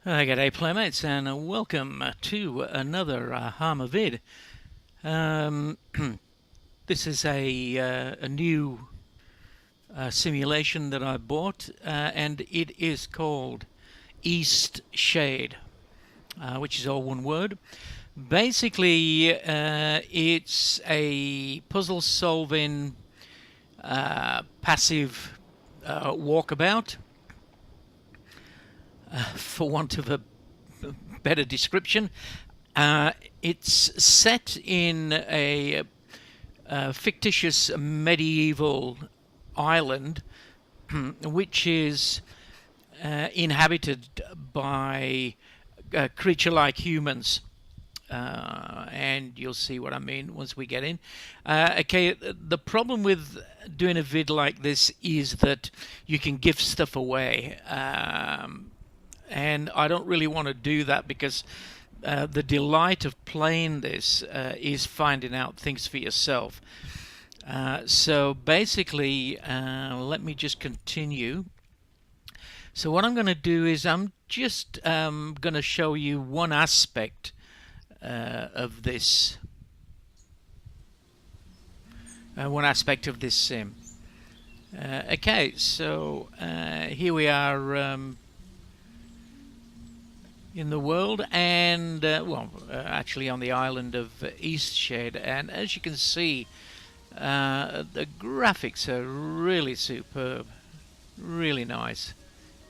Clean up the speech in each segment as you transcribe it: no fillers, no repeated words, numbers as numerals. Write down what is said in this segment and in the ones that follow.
G'day playmates and welcome to another Harmer vid. Um, this is a new simulation that I bought and it is called Eastshade, which is all one word. Basically, it's a puzzle solving passive walkabout, for want of a better description. It's set in a fictitious medieval island, which is inhabited by creature-like humans. And you'll see what I mean once we get in. Okay, the problem with doing a vid like this is that you can give stuff away. And I don't really want to do that because the delight of playing this is finding out things for yourself. So basically, let me just continue. So what I'm going to do is I'm just going to show you one aspect of this, sim. Okay, so here we are. In the world, and actually on the island of Eastshade, and as you can see, the graphics are really superb, really nice,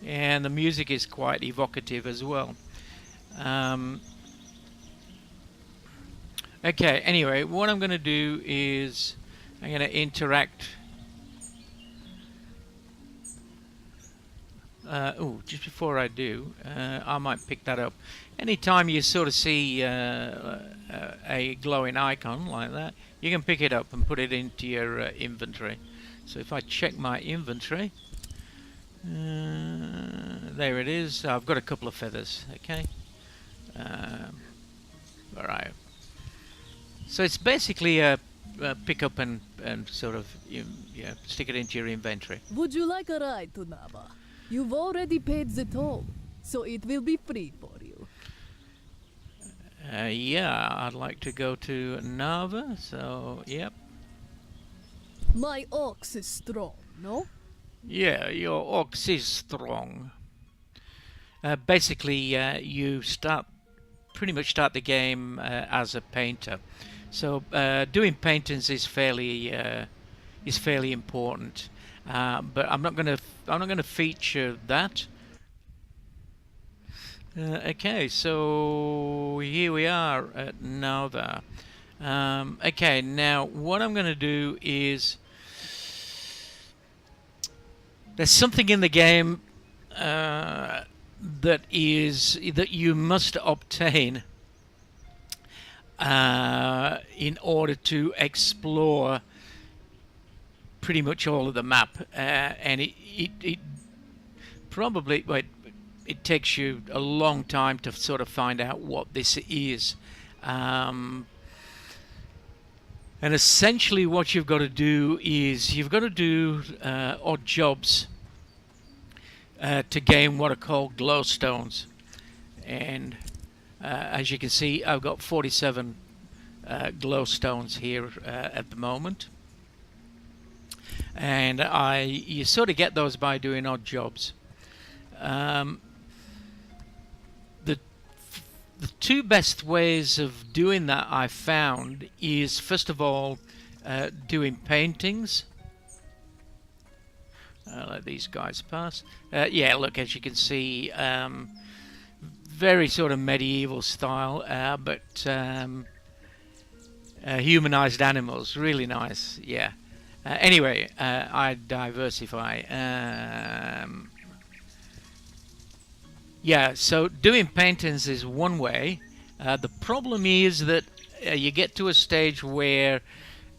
and the music is quite evocative as well. Okay, anyway, what I'm going to do is I'm going to interact. Just before I do, I might pick that up. Anytime you sort of see a glowing icon like that, you can pick it up and put it into your inventory. So if I check my inventory, there it is. I've got a couple of feathers. Okay. All right. So it's basically a pick up and sort of stick it into your inventory. Would you like a ride to Nava? You've already paid the toll, so it will be free for you. Yeah, I'd like to go to Nava, so yep. My ox is strong, no? Yeah, your ox is strong. Basically, you pretty much start the game as a painter. So doing paintings is fairly important. But I'm not gonna feature that. Okay, so here we are at Nova. Okay, now what I'm going to do is there's something in the game that you must obtain in order to explore pretty much all of the map, and it probably it takes you a long time to sort of find out what this is. And essentially what you've got to do is you've got to do odd jobs to gain what are called glowstones. And as you can see, I've got 47 glowstones here at the moment. And you sort of get those by doing odd jobs. The two best ways of doing that I found is, first of all, doing paintings. Let these guys pass. Yeah, look, as you can see, very sort of medieval style, but humanized animals, really nice. Yeah. Anyway, I diversify. Yeah, so doing paintings is one way. The problem is that you get to a stage where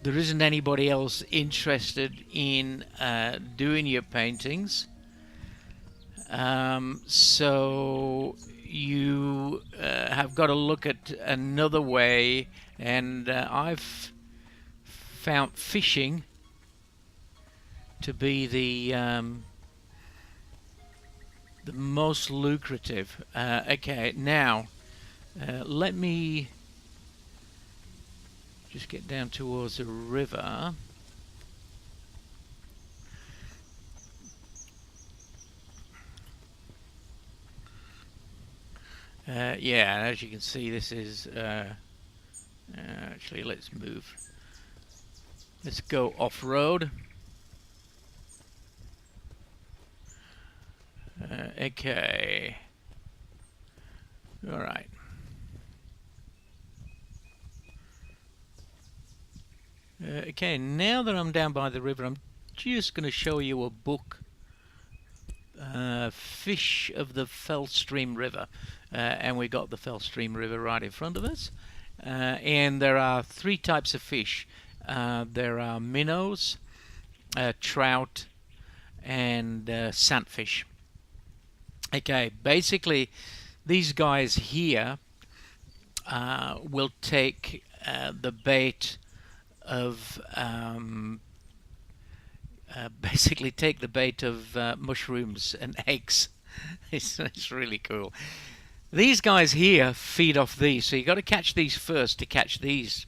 there isn't anybody else interested in doing your paintings. So you have got to look at another way, and I've found fishing to be the most lucrative. Okay, now let me just get down towards the river. Yeah, as you can see, this is actually, let's move. Let's go off-road. Okay. All right. Okay, now that I'm down by the river, I'm just going to show you a book. Fish of the Fellstream River. And we got the Fellstream River right in front of us. And there are 3 types of fish. There are minnows, trout, and sandfish. Okay, basically these guys here will take the bait of basically take the bait of mushrooms and eggs. It's really cool. These guys here feed off these, so you got to catch these first to catch these,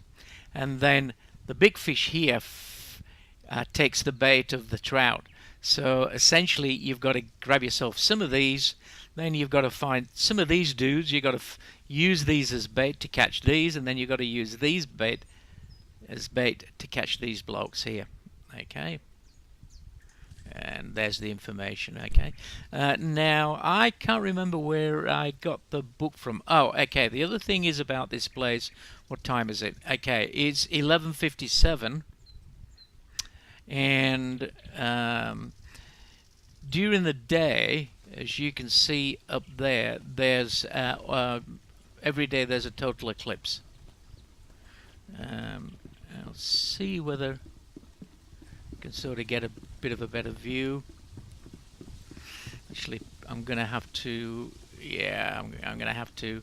and then the big fish here takes the bait of the trout. So essentially you've got to grab yourself some of these, then you've got to find some of these dudes, you've got to use these as bait to catch these, and then you've got to use these bait as bait to catch these blokes here. Okay, and there's the information. Okay, now I can't remember where I got the book from. Oh, okay, the other thing is about this place, what time is it? Okay, it's 11:57, and during the day, as you can see up there, there's every day there's a total eclipse. I'll see whether I can sort of get a bit of a better view. Actually, I'm going to have to, yeah, I'm going to have to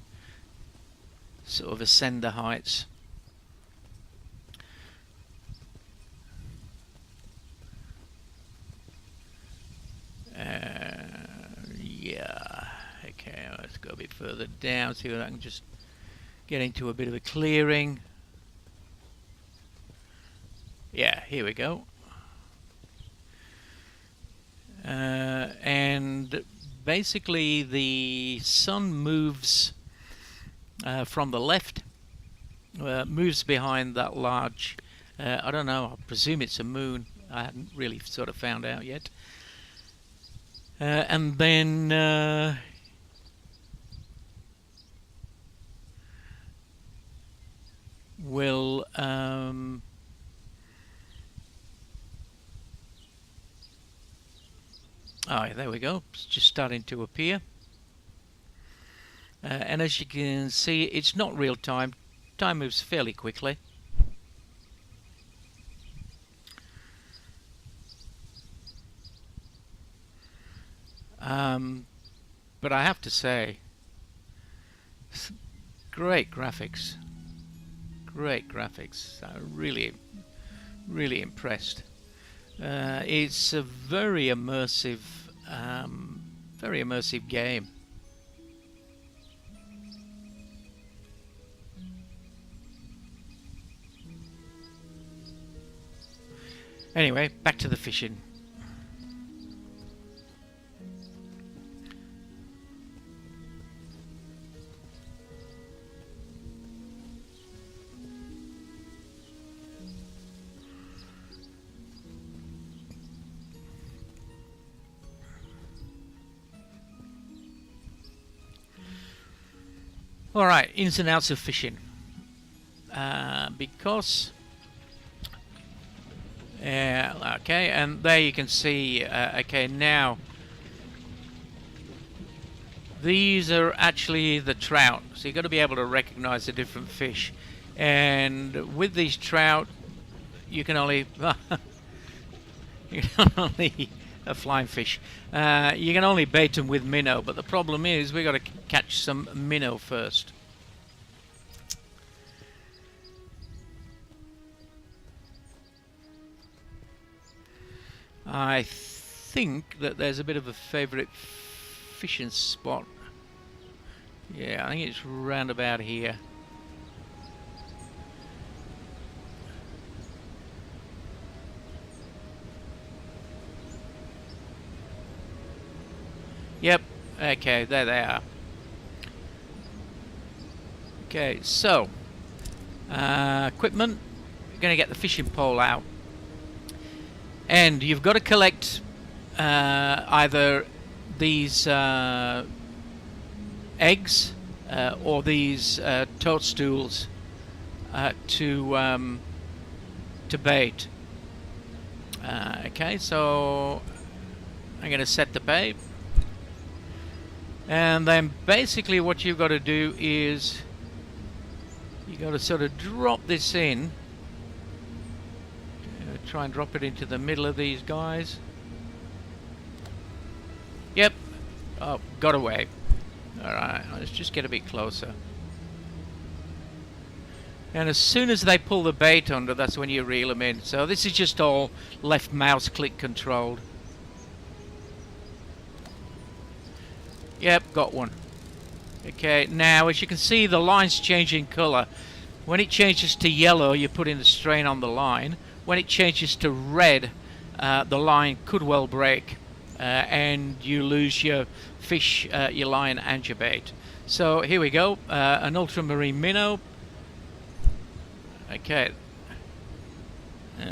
sort of ascend the heights. Yeah, okay, let's go a bit further down, see whether I can just get into a bit of a clearing. Yeah, here we go. And basically the sun moves from the left, moves behind that large, I don't know, I presume it's a moon. I haven't really sort of found out yet. And then we'll oh, there we go. It's just starting to appear. And as you can see, it's not real time. Time moves fairly quickly. But I have to say, great graphics. Great graphics. I'm really, really impressed. It's a very immersive game. Anyway, back to the fishing. Alright, ins and outs of fishing. Because... okay, and there you can see, okay, now... These are actually the trout, so you've got to be able to recognize the different fish. And with these trout, you can only... you can only... a flying fish. You can only bait them with minnow, but the problem is we've got to catch some minnow first. I think that there's a bit of a favourite fishing spot. Yeah, I think it's round about here. Yep, okay, there they are. Okay, so equipment, you're going to get the fishing pole out, and you've got to collect either these eggs or these toadstools to bait. Okay, so I'm going to set the bait, and then basically what you've got to do is you got to sort of drop this in. Try and drop it into the middle of these guys. Yep. Oh, got away. Alright, let's just get a bit closer. And as soon as they pull the bait under, that's when you reel them in. So this is just all left mouse click controlled. Yep, got one. Okay, now as you can see, the line's changing colour. When it changes to yellow, you're putting the strain on the line. When it changes to red, the line could well break, and you lose your fish, your line, and your bait. So here we go, an ultramarine minnow. Okay.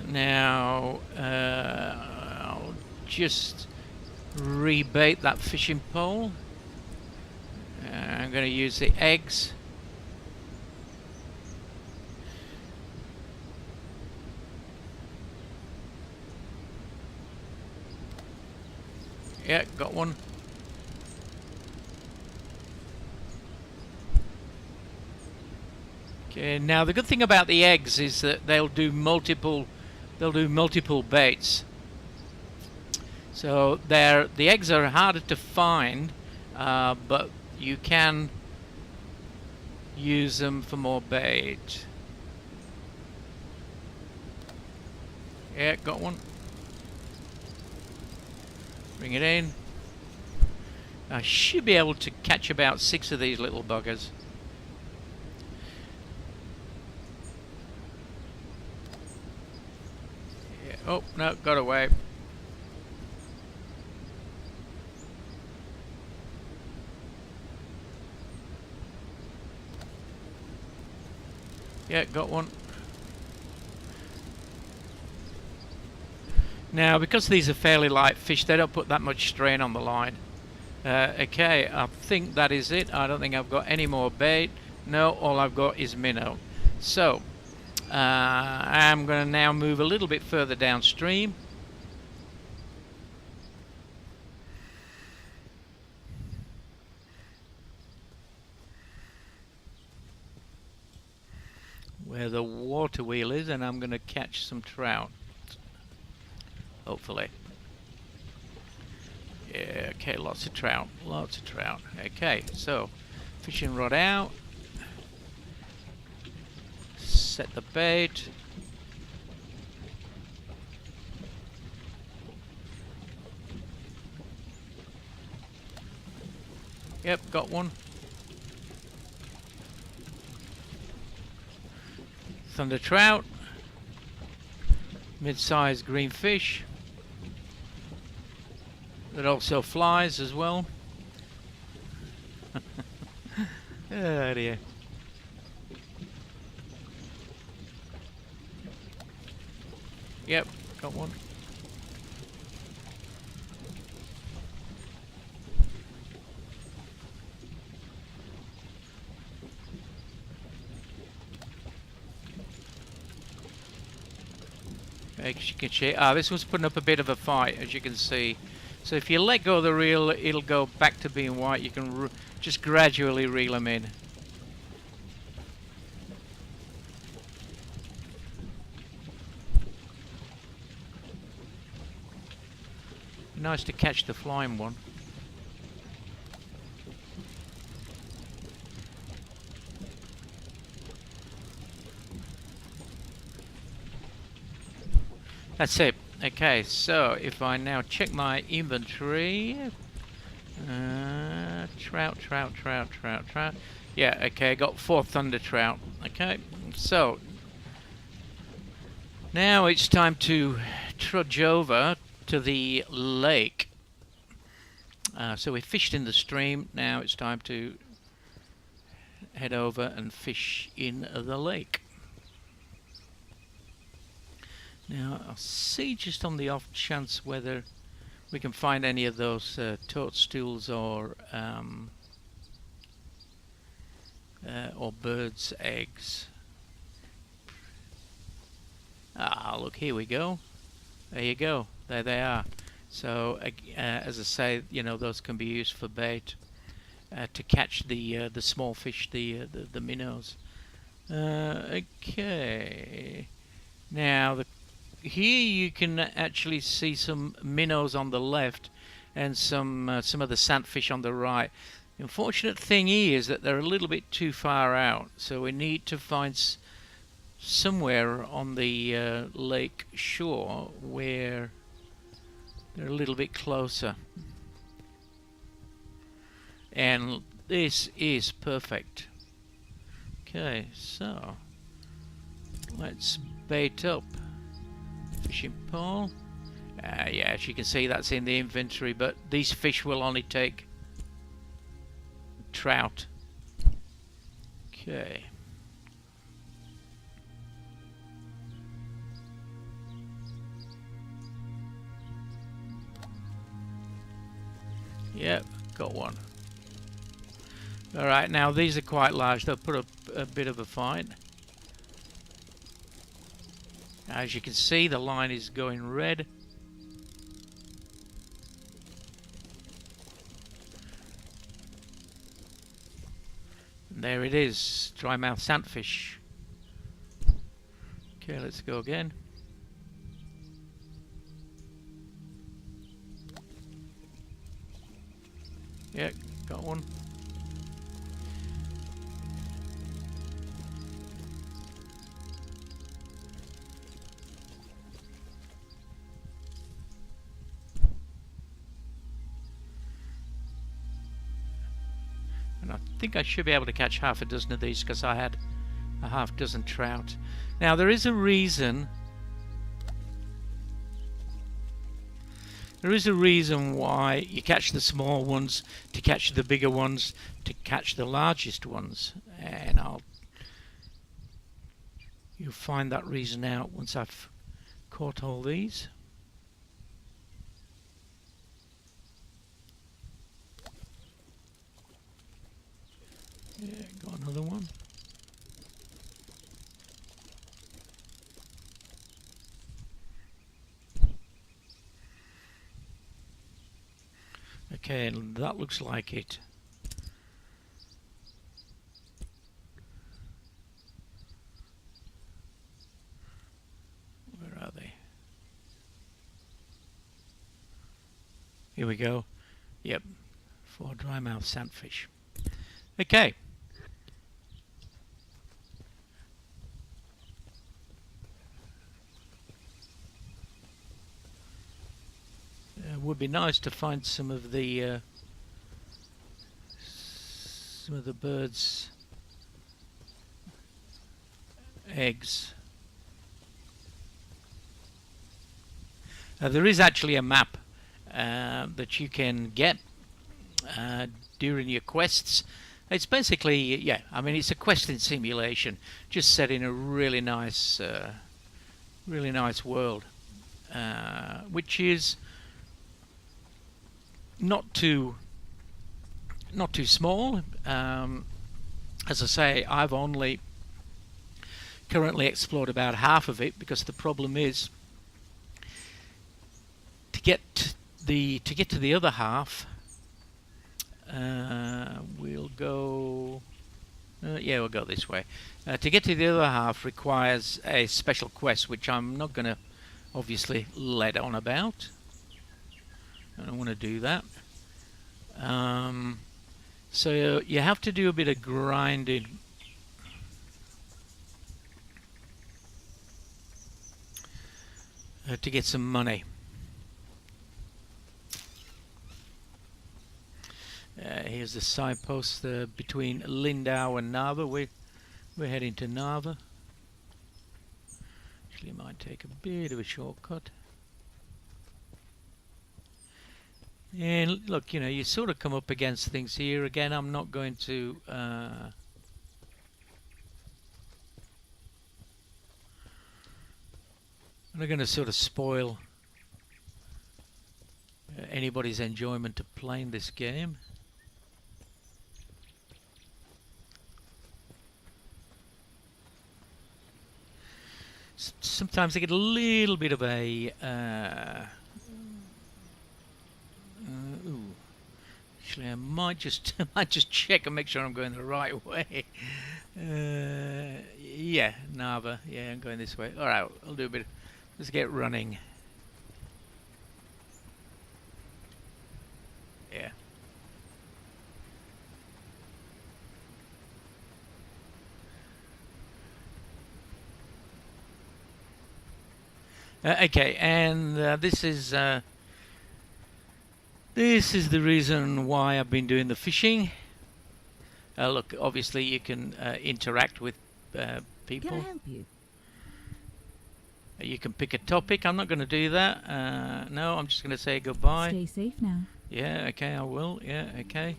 Now I'll just rebait that fishing pole. I'm going to use the eggs. Yeah, got one. Okay, now the good thing about the eggs is that they'll do multiple baits. So the eggs are harder to find, but you can use them for more bait. Yeah, got one. Bring it in. I should be able to catch about 6 of these little buggers. Yeah. Oh, no, got away. Yeah, got one. Now, because these are fairly light fish, they don't put that much strain on the line. Okay, I think that is it. I don't think I've got any more bait. No, all I've got is minnow. So, I'm going to now move a little bit further downstream. Where the water wheel is, and I'm going to catch some trout. Hopefully. Yeah, okay, lots of trout. Lots of trout. Okay, so fishing rod out. Set the bait. Yep, got one. Thunder trout. Mid-sized green fish. That also flies as well. Oh dear. Yep, got one. As you can see, this was putting up a bit of a fight, as you can see. So if you let go of the reel, it'll go back to being white. You can just gradually reel them in. Nice to catch the flying one. That's it. Okay, so if I now check my inventory, Trout. Yeah, okay, got 4 thunder trout. Okay, so now it's time to trudge over to the lake. So we fished in the stream, now it's time to head over and fish in the lake. Now I'll see just on the off chance whether we can find any of those toadstools or birds' eggs. Ah, look, here we go. There you go. There they are. So, as I say, you know, those can be used for bait to catch the small fish, the minnows. Okay. Now, here you can actually see some minnows on the left and some of the sandfish on the right. The unfortunate thing is that they're a little bit too far out, so we need to find somewhere on the lake shore where they're a little bit closer. And this is perfect. Okay, so let's bait up. Fishing pole. Yeah, as you can see, that's in the inventory, but these fish will only take trout. Okay. Yep, got one. Alright, now these are quite large. They'll put up a bit of a fight. As you can see, the line is going red. And there it is, dry mouth sandfish. Okay, let's go again. Yeah, got one. And I think I should be able to catch half a dozen of these because I had a half dozen trout. Now there is a reason. There is a reason why you catch the small ones to catch the bigger ones to catch the largest ones, and you'll find that reason out once I've caught all these. Yeah, got another one. Okay, and that looks like it. Where are they? Here we go. Yep, 4 dry mouth sandfish. Okay. Would be nice to find some of the birds' eggs. There is actually a map that you can get during your quests. It's basically, yeah, I mean, it's a questing simulation, just set in a really nice world, which is not too small. As I say, I've only currently explored about half of it because the problem is to get to the other half. We'll go this way. To get to the other half requires a special quest, which I'm not going to obviously let on about. I don't want to do that. So you have to do a bit of grinding. To get some money. Here's There's the signpost between Lindau and Narva. We're heading to Narva. Actually, might take a bit of a shortcut. And look, you know, you sort of come up against things here. Again, I'm not going to I'm not going to sort of spoil anybody's enjoyment of playing this game. Sometimes I get a little bit of a ooh. Actually, I might just check and make sure I'm going the right way. Yeah, Narva. Yeah, I'm going this way. All right, I'll do a bit. Let's get running. Yeah. Okay, and this is the reason why I've been doing the fishing. Look, obviously you can interact with people. Can I help you? You can pick a topic. I'm not going to do that. No, I'm just going to say goodbye. Stay safe now. Yeah, okay, I will. Yeah, okay.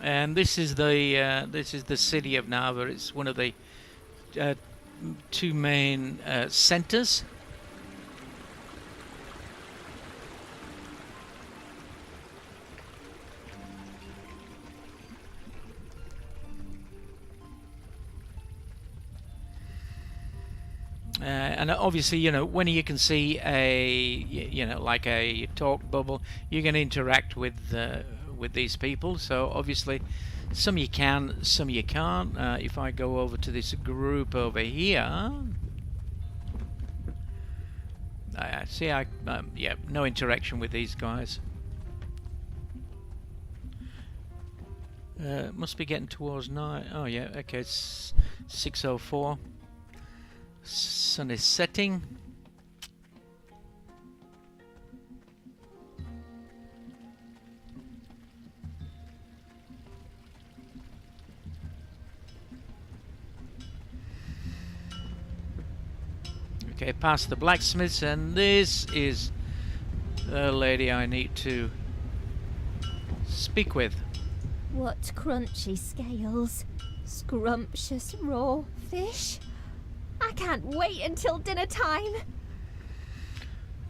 And this is the city of Narva. It's one of the two main centers. And obviously, you know, when you can see like a talk bubble, you can interact with these people. So obviously, some you can, some you can't. If I go over to this group over here, see, yeah, no interaction with these guys. Must be getting towards 9. Oh yeah, okay, it's 6:04. Sun is setting. Okay, past the blacksmiths, and this is the lady I need to speak with. What crunchy scales, scrumptious raw fish. I can't wait until dinner time.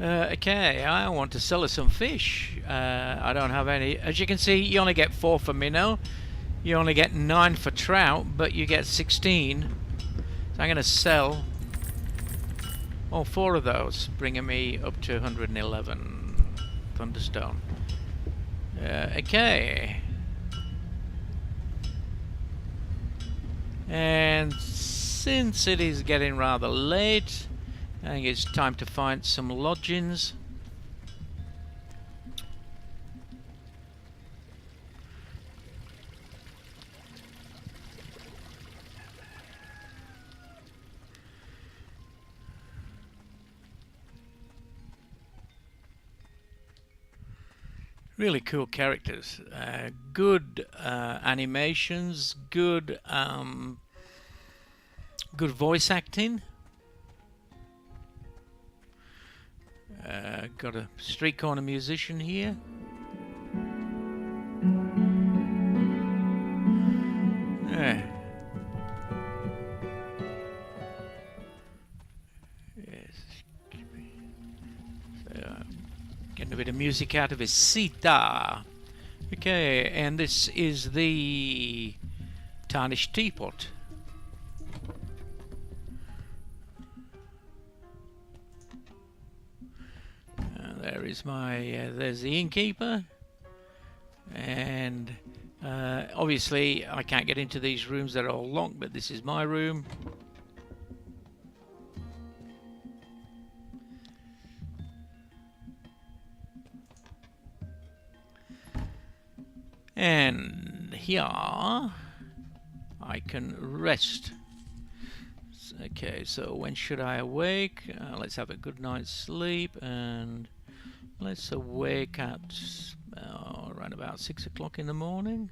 Okay, I want to sell her some fish. I don't have any. As you can see, you only get 4 for minnow. You only get 9 for trout, but you get 16. So I'm going to sell all 4 of those, bringing me up to 111 thunderstone. Okay. And since it is getting rather late, I think it's time to find some lodgings. Really cool characters, good animations, good good voice acting. Got a street corner musician here. Yes. So, getting a bit of music out of his sitar. Okay, and this is the tarnished teapot. There is my, there's the innkeeper, and obviously I can't get into these rooms, they're all locked, but this is my room. And here I can rest. Okay, so when should I awake? Let's have a good night's sleep, and let's awake at At about 6 o'clock in the morning.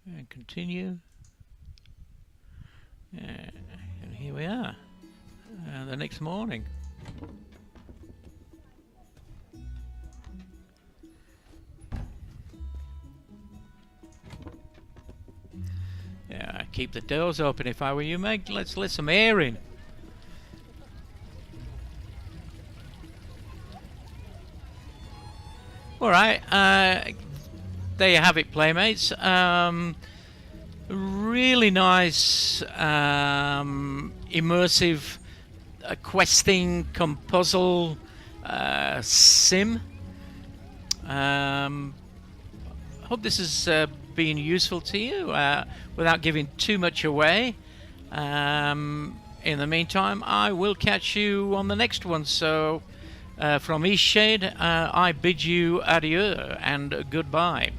And continue. And here we are. The next morning. Yeah, keep the doors open if I were you, Meg. Let's let some air in. Alright, there you have it, playmates. Really nice, immersive questing puzzle sim. Hope this has been useful to you without giving too much away. In the meantime, I will catch you on the next one. So from Eastshade, I bid you adieu and goodbye.